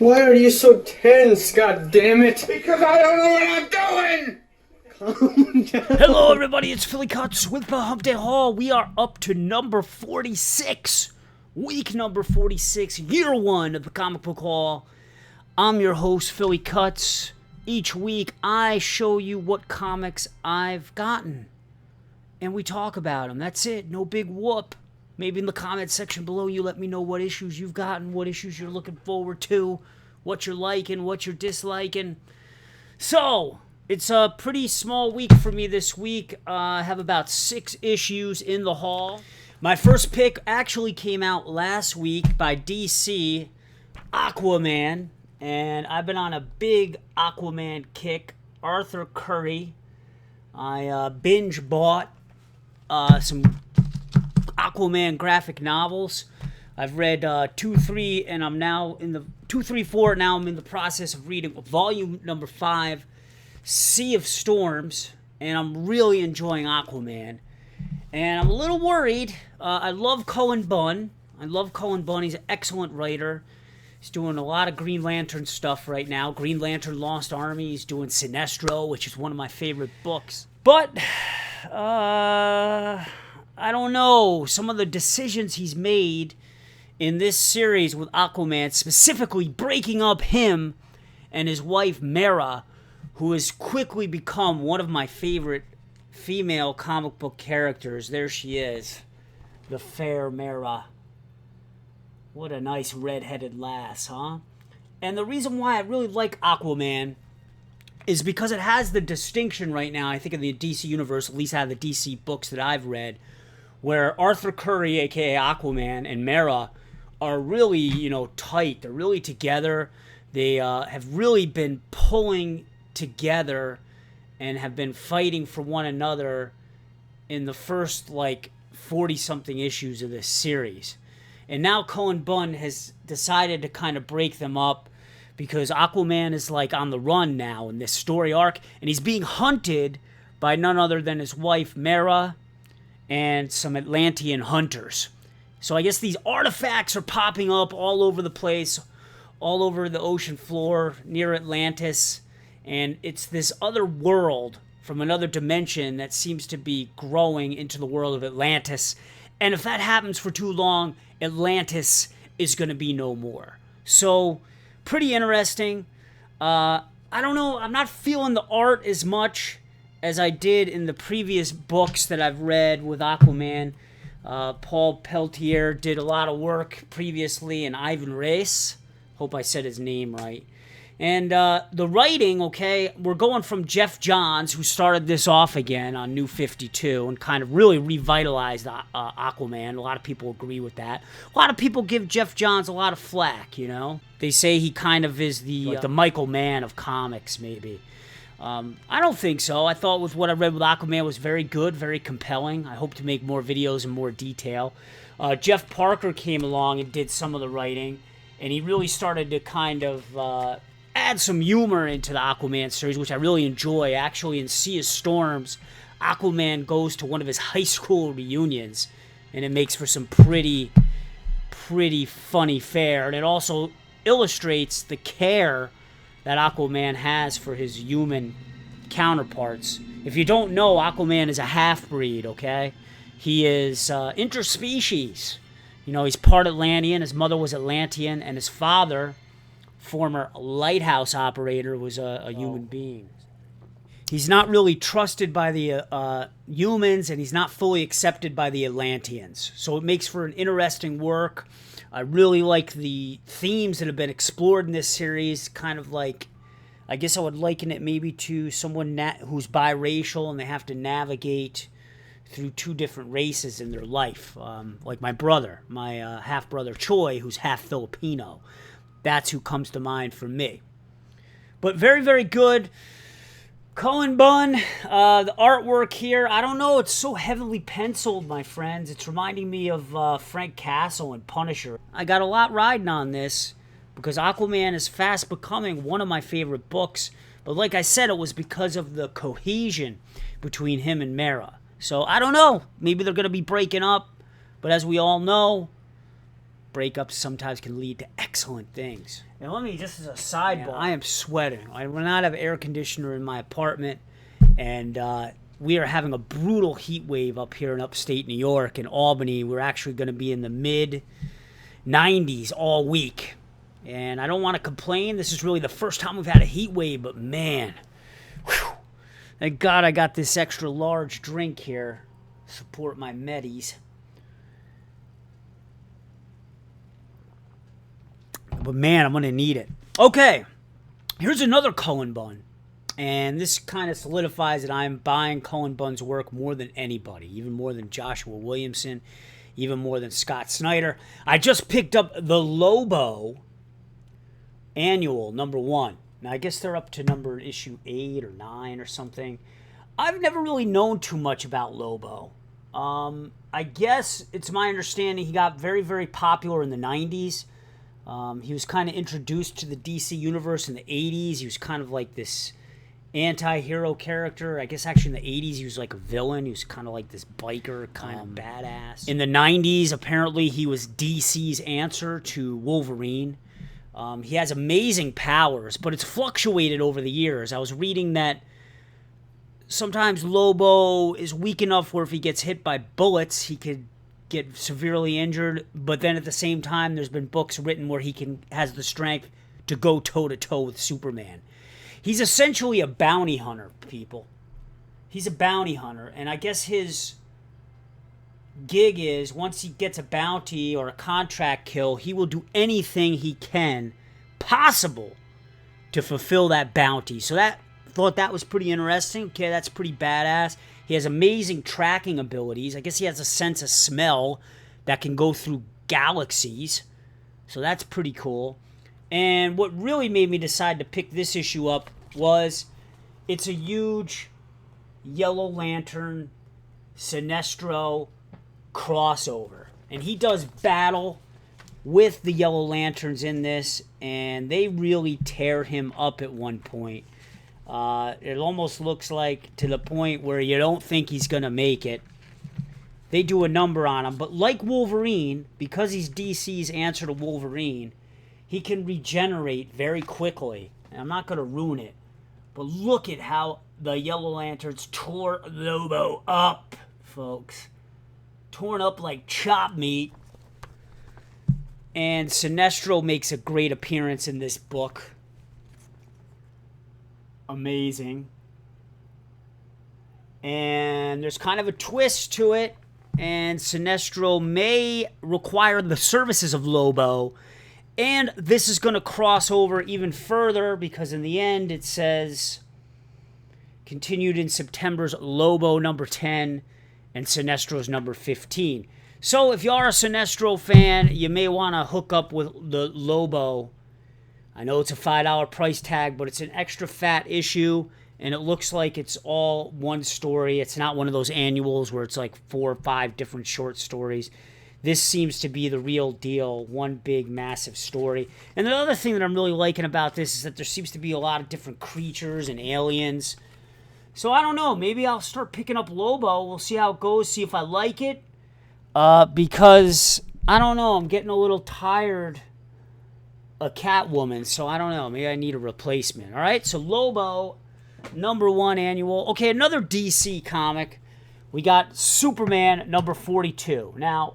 Why are you so tense, god damn it? Because I don't know what I'm doing! Hello everybody, it's Philly Cuts with the Hump Day Haul. We are up to number 46. Week number 46, year one of the comic book haul. I'm your host, Philly Cuts. Each week I show you what comics I've gotten. And we talk about them. That's it. No big whoop. Maybe in the comment section below you let me know what issues you've gotten, what issues you're looking forward to, what you're liking, what you're disliking. So, it's a pretty small week for me this week. I have about 6 issues in the haul. My first pick actually came out last week by DC, Aquaman. And I've been on a big Aquaman kick. Arthur Curry. I binge bought some Aquaman graphic novels. I've read 2, 3, and I'm now in the 2, 3, 4. Now I'm in the process of reading volume number 5, Sea of Storms, and I'm really enjoying Aquaman. And I'm a little worried. I love Cullen Bunn. He's an excellent writer. He's doing a lot of Green Lantern stuff right now. Green Lantern Lost Army. He's doing Sinestero, which is one of my favorite books. But I don't know. Some of the decisions he's made in this series with Aquaman, specifically breaking up him and his wife Mera, who has quickly become one of my favorite female comic book characters. There she is, the fair Mera. What a nice red-headed lass, huh? And the reason why I really like Aquaman is because it has the distinction right now, I think, in the DC universe, at least out of the DC books that I've read, where Arthur Curry, a.k.a. Aquaman, and Mera are really, tight. They're really together. They have really been pulling together and have been fighting for one another in the first, 40-something issues of this series. And now Cullen Bunn has decided to kind of break them up because Aquaman is, on the run now in this story arc, and he's being hunted by none other than his wife, Mera, and some Atlantean hunters. So I guess these artifacts are popping up all over the place, all over the ocean floor, near Atlantis, and it's this other world from another dimension that seems to be growing into the world of Atlantis. And if that happens for too long, Atlantis is going to be no more. So, pretty interesting. I don't know, I'm not feeling the art as much as I did in the previous books that I've read with Aquaman. Paul Peltier did a lot of work previously, and Ivan Reis. Hope I said his name right. And the writing, okay, we're going from Jeff Johns, who started this off again on New 52 and kind of really revitalized Aquaman. A lot of people agree with that. A lot of people give Jeff Johns a lot of flack, They say he kind of is the Michael Mann of comics, maybe. I don't think so. I thought with what I read with Aquaman was very good, very compelling. I hope to make more videos in more detail. Jeff Parker came along and did some of the writing, and he really started to kind of add some humor into the Aquaman series, which I really enjoy. Actually, in Sea of Storms, Aquaman goes to one of his high school reunions, and it makes for some pretty funny fare. And it also illustrates the care that Aquaman has for his human counterparts. If you don't know, Aquaman is a half-breed, okay? He is interspecies. He's part Atlantean. His mother was Atlantean, and his father, former lighthouse operator, was a human being. He's not really trusted by the humans, and he's not fully accepted by the Atlanteans. So it makes for an interesting work. I really like the themes that have been explored in this series, kind of like, I guess I would liken it maybe to someone who's biracial and they have to navigate through 2 different races in their life. Like my brother, my half-brother Choi, who's half Filipino. That's who comes to mind for me. But very, very good. Cullen Bunn, the artwork here, I don't know, it's so heavily penciled, my friends. It's reminding me of Frank Castle and Punisher. I got a lot riding on this because Aquaman is fast becoming one of my favorite books. But like I said, it was because of the cohesion between him and Mera. So I don't know, maybe they're going to be breaking up. But as we all know, breakups sometimes can lead to excellent things. And let me, just as a sidebar, I am sweating. I will not have air conditioner in my apartment, and we are having a brutal heat wave up here in upstate New York. In Albany, we're actually going to be in the mid-90s all week. And I don't want to complain. This is really the first time we've had a heat wave, but man, whew, thank God I got this extra large drink here to support my medis. But man, I'm going to need it. Okay, here's another Cullen bun. And this kind of solidifies that I'm buying Cullen Bunn's work more than anybody, even more than Joshua Williamson, even more than Scott Snyder. I just picked up the Lobo annual, #1. Now, I guess they're up to issue 8 or 9 or something. I've never really known too much about Lobo. I guess it's my understanding he got very, very popular in the 90s. He was kind of introduced to the DC universe in the 80s. He was kind of like this anti-hero character. I guess actually in the 80s he was like a villain. He was kind of like this biker kind of badass. In the 90s, apparently he was DC's answer to Wolverine. He has amazing powers, but it's fluctuated over the years. I was reading that sometimes Lobo is weak enough where if he gets hit by bullets, he could get severely injured, but then at the same time, there's been books written where he has the strength to go toe-to-toe with Superman. He's essentially a bounty hunter, people. He's a bounty hunter, and I guess his gig is once he gets a bounty or a contract kill, he will do anything he can possible to fulfill that bounty. So thought that was pretty interesting. Okay, that's pretty badass. He has amazing tracking abilities. I guess he has a sense of smell that can go through galaxies. So that's pretty cool. And what really made me decide to pick this issue up was it's a huge Yellow Lantern Sinestero crossover. And he does battle with the Yellow Lanterns in this, and they really tear him up at one point. It almost looks like to the point where you don't think he's going to make it. They do a number on him. But like Wolverine, because he's DC's answer to Wolverine, he can regenerate very quickly. And I'm not going to ruin it. But look at how the Yellow Lanterns tore Lobo up, folks. Torn up like chopped meat. And Sinestro makes a great appearance in this book. Amazing. And there's kind of a twist to it, and Sinestro may require the services of Lobo, and this is going to cross over even further because in the end it says continued in September's Lobo #10 and Sinestro's #15. So if you are a Sinestro fan, you may want to hook up with the Lobo. I know it's a $5 price tag, but it's an extra fat issue, and it looks like it's all one story. It's not one of those annuals where it's like 4 or 5 different short stories. This seems to be the real deal, one big, massive story. And the other thing that I'm really liking about this is that there seems to be a lot of different creatures and aliens. So I don't know. Maybe I'll start picking up Lobo. We'll see how it goes, see if I like it. Because, I don't know, I'm getting a little tired a Catwoman, so I don't know. Maybe I need a replacement. All right, so Lobo, #1 annual. Okay, another DC comic. We got Superman #42. Now,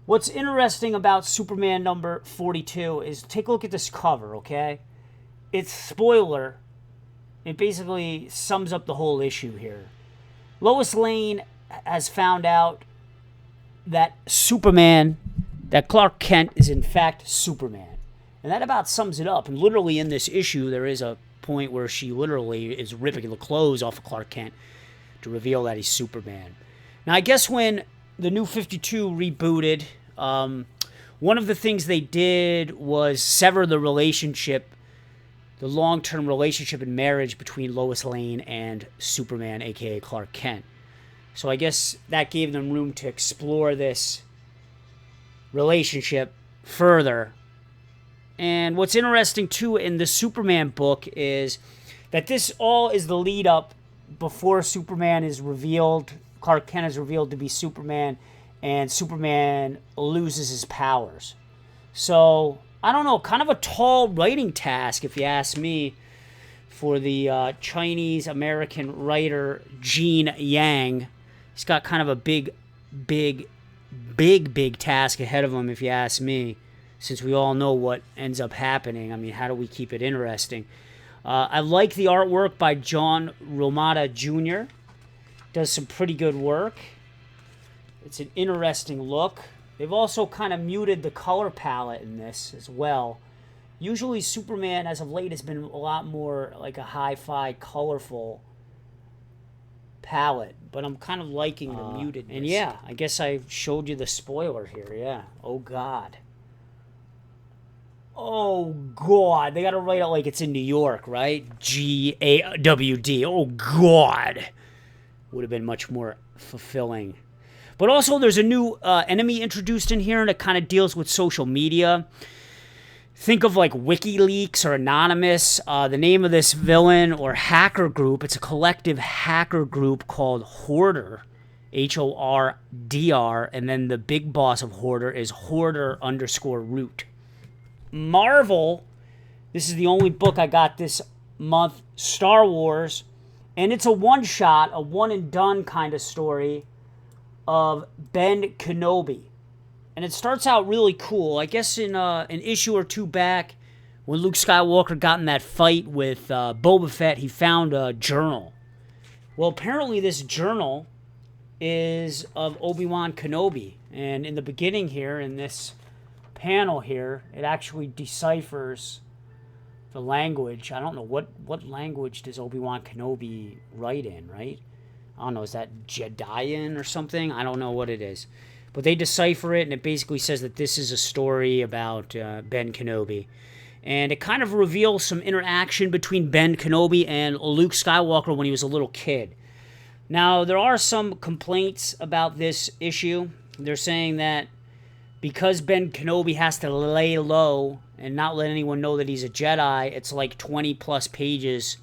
what's interesting about Superman #42 is take a look at this cover, okay? It's spoiler. It basically sums up the whole issue here. Lois Lane has found out that that Clark Kent is in fact Superman. And that about sums it up. And literally in this issue, there is a point where she literally is ripping the clothes off of Clark Kent to reveal that he's Superman. Now, I guess when the New 52 rebooted, one of the things they did was sever the relationship, the long-term relationship and marriage between Lois Lane and Superman, a.k.a. Clark Kent. So I guess that gave them room to explore this relationship further. And what's interesting, too, in the Superman book is that this all is the lead-up before Superman is revealed, Clark Kent is revealed to be Superman, and Superman loses his powers. So, I don't know, kind of a tall writing task, if you ask me, for the Chinese-American writer Gene Yang. He's got kind of a big task ahead of him, if you ask me, since we all know what ends up happening. I mean, how do we keep it interesting? I like the artwork by John Romita Jr. Does some pretty good work. It's an interesting look. They've also kind of muted the color palette in this as well. Usually Superman, as of late, has been a lot more like a hi-fi, colorful palette. But I'm kind of liking the mutedness. And yeah, I guess I showed you the spoiler here, yeah. Oh, God. Oh, God. They got to write it like it's in New York, right? G-A-W-D. Oh, God. Would have been much more fulfilling. But also, there's a new enemy introduced in here, and it kind of deals with social media. Think of like WikiLeaks or Anonymous. The name of this villain or hacker group, it's a collective hacker group called Hoarder, H-O-R-D-R, and then the big boss of Hoarder is Hoarder_root. Marvel, this is the only book I got this month, Star Wars, and it's a one-shot, a one-and-done kind of story of Ben Kenobi. And it starts out really cool. I guess in an issue or two back, when Luke Skywalker got in that fight with Boba Fett, he found a journal. Well, apparently this journal is of Obi-Wan Kenobi. And in the beginning here, in this panel here, it actually deciphers the language. I don't know, what language does Obi-Wan Kenobi write in, right? I don't know, is that Jedian or something? I don't know what it is. But they decipher it, and it basically says that this is a story about Ben Kenobi. And it kind of reveals some interaction between Ben Kenobi and Luke Skywalker when he was a little kid. Now, there are some complaints about this issue. They're saying that because Ben Kenobi has to lay low and not let anyone know that he's a Jedi, it's like 20-plus pages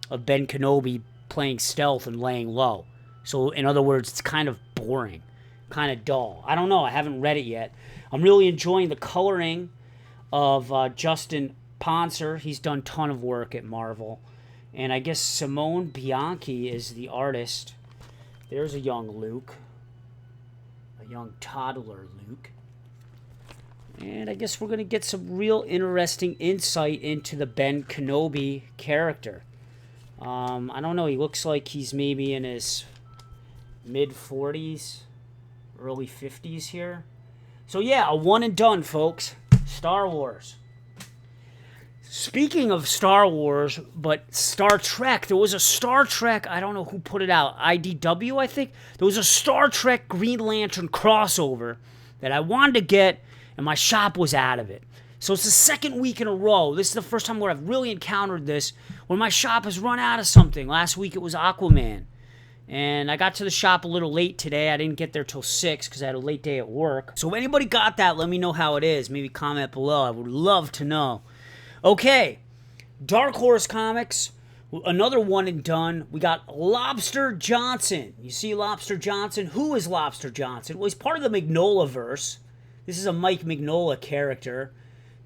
of Ben Kenobi playing stealth and laying low. So, in other words, it's kind of boring. Kind of dull. I don't know. I haven't read it yet. I'm really enjoying the coloring of Justin Ponser. He's done a ton of work at Marvel. And I guess Simone Bianchi is the artist. There's a young Luke. A young toddler Luke. And I guess we're going to get some real interesting insight into the Ben Kenobi character. I don't know. He looks like he's maybe in his mid-40s. Early 50s here. So yeah, a one and done, folks. Star Wars. Speaking of Star Wars, but Star Trek, there was a Star Trek, I don't know who put it out, IDW, I think? There was a Star Trek Green Lantern crossover that I wanted to get, and my shop was out of it. So it's the second week in a row. This is the first time where I've really encountered this, where my shop has run out of something. Last week it was Aquaman. And I got to the shop a little late today. I didn't get there till 6 because I had a late day at work. So if anybody got that, let me know how it is. Maybe comment below. I would love to know. Okay, Dark Horse Comics, another one and done. We got Lobster Johnson. You see Lobster Johnson? Who is Lobster Johnson? Well, he's part of the Mignola-verse. This is a Mike Mignola character.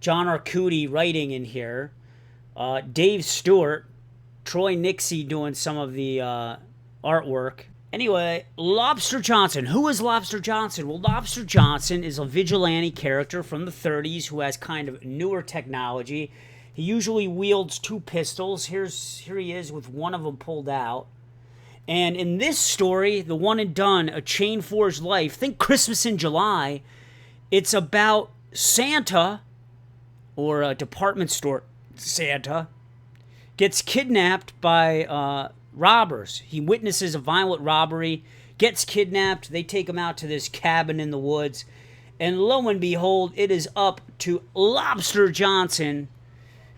John Arcudi writing in here. Dave Stewart. Troy Nixie doing some of the artwork. Anyway, Lobster Johnson. Who is Lobster Johnson? Well, Lobster Johnson is a vigilante character from the 30s who has kind of newer technology. He usually wields 2 pistols. Here he is with one of them pulled out. And in this story, the one and done, A Chain Forged Life, think Christmas in July, it's about Santa, or a department store Santa, gets kidnapped by robbers. He witnesses a violent robbery, gets kidnapped. They take him out to this cabin in the woods. And lo and behold, it is up to Lobster Johnson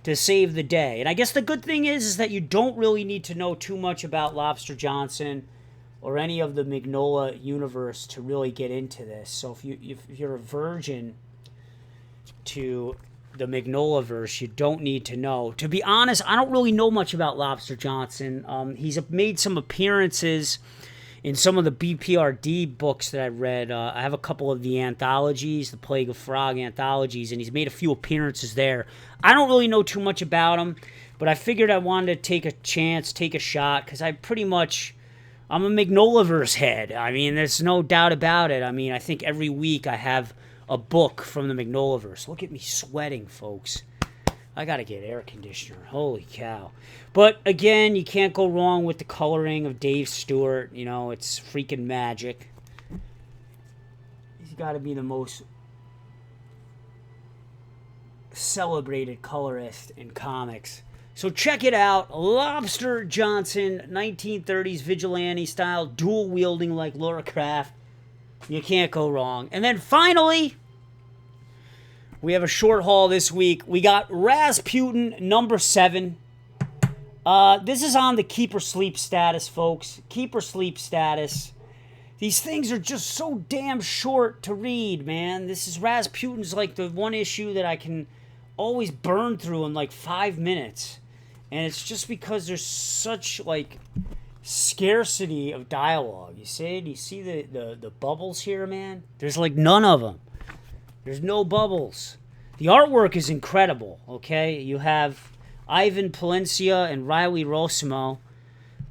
to save the day. And I guess the good thing is that you don't really need to know too much about Lobster Johnson or any of the Mignola universe to really get into this. So if you're a virgin to the Mignola-verse, you don't need to know. To be honest, I don't really know much about Lobster Johnson. He's made some appearances in some of the BPRD books that I read. I have a couple of the anthologies, the Plague of Frog anthologies, and he's made a few appearances there. I don't really know too much about him, but I figured I wanted to take a chance, take a shot, because I'm a Magnoliverse head. I mean, there's no doubt about it. I mean, I think every week I have a book from the Magnoliverse. Look at me sweating, folks. I gotta get air conditioner. Holy cow. But again, you can't go wrong with the coloring of Dave Stewart. You know, it's freaking magic. He's got to be the most celebrated colorist in comics. So check it out. Lobster Johnson, 1930s vigilante style, dual wielding like Laura Croft. You can't go wrong. And then finally, we have a short haul this week. We got Rasputin number 7. This is on the keep or sleep status, folks. Keep or sleep status. These things are just so damn short to read, man. This is Rasputin's like the one issue that I can always burn through in like 5 minutes. And it's just because there's such like scarcity of dialogue. You see? Do you see the bubbles here, man? There's like none of them. There's no bubbles. The artwork is incredible, okay? You have Ivan Palencia and Riley Rosimo.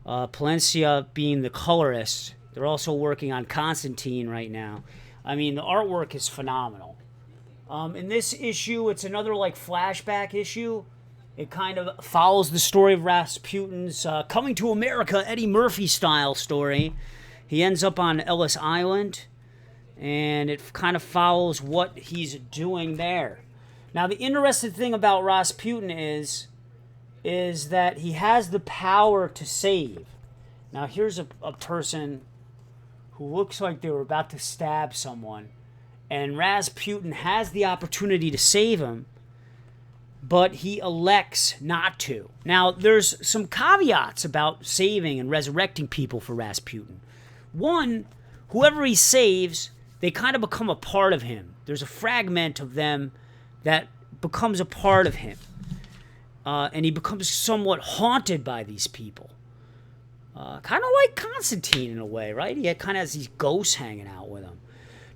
Palencia being the colorist. They're also working on Constantine right now. I mean, the artwork is phenomenal. In this issue, it's another like flashback issue. It kind of follows the story of Rasputin's coming to America, Eddie Murphy style story. He ends up on Ellis Island, and it kind of follows what he's doing there. Now, the interesting thing about Rasputin is that he has the power to save. Now, here's a person who looks like they were about to stab someone, and Rasputin has the opportunity to save him, but he elects not to. Now, there's some caveats about saving and resurrecting people for Rasputin. One, whoever he saves, they kind of become a part of him. There's a fragment of them that becomes a part of him. And he becomes somewhat haunted by these people. Kind of like Constantine in a way, right? He kind of has these ghosts hanging out with him.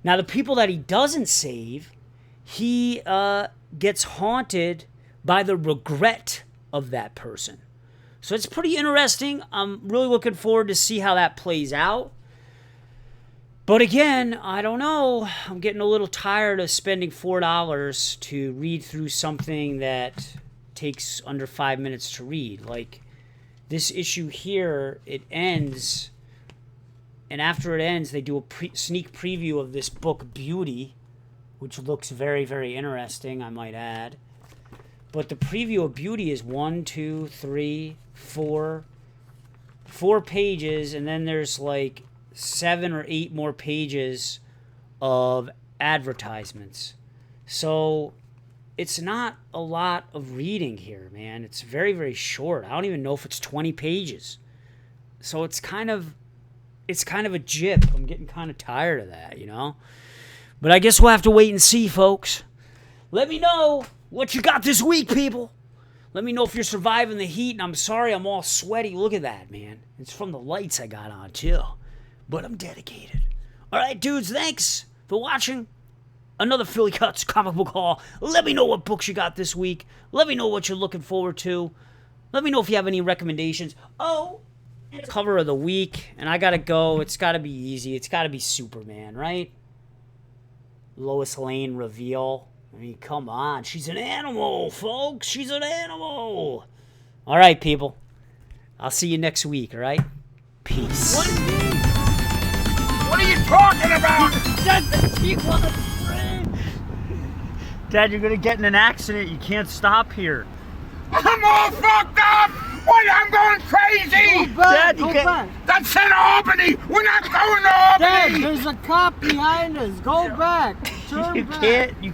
Now, the people that he doesn't save, he gets haunted by the regret of that person. So it's pretty interesting. I'm really looking forward to see how that plays out. But again, I don't know. I'm getting a little tired of spending $4 to read through something that takes under 5 minutes to read. Like this issue here, it ends, and after it ends, they do a sneak preview of this book, Beauty, which looks very, very interesting, I might add. But the preview of Beauty is 1, 2, 3, 4 pages, and then there's like 7 or 8 more pages of advertisements. So it's not a lot of reading here, man. It's very, very short. I don't even know if it's 20 pages. So it's kind of a jip. I'm getting kind of tired of that, you know? But I guess we'll have to wait and see, folks. Let me know what you got this week, people. Let me know if you're surviving the heat. And I'm sorry I'm all sweaty. Look at that, man. It's from the lights I got on, too. But I'm dedicated. All right, dudes, thanks for watching another Philly Cuts comic book haul. Let me know what books you got this week. Let me know what you're looking forward to. Let me know if you have any recommendations. Oh, and cover of the week. And I got to go. It's got to be easy. It's got to be Superman, right? Lois Lane reveal. I mean, come on. She's an animal, folks. She's an animal. All right, people. I'll see you next week, all right? Peace. What are you talking about? Dad, you're going to get in an accident. You can't stop here. I'm all fucked up. What? I'm going crazy. Go back, Dad, you go can't- back. That's in Albany. We're not going to Albany. Dad, there's a cop behind us. Go back. Turn You back.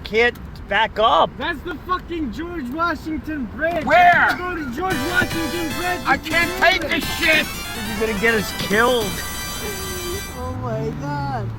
can't back up. That's the fucking George Washington Bridge. Where? Let's go to George Washington Bridge. I can't take this shit. You're going to get us killed. Oh my God.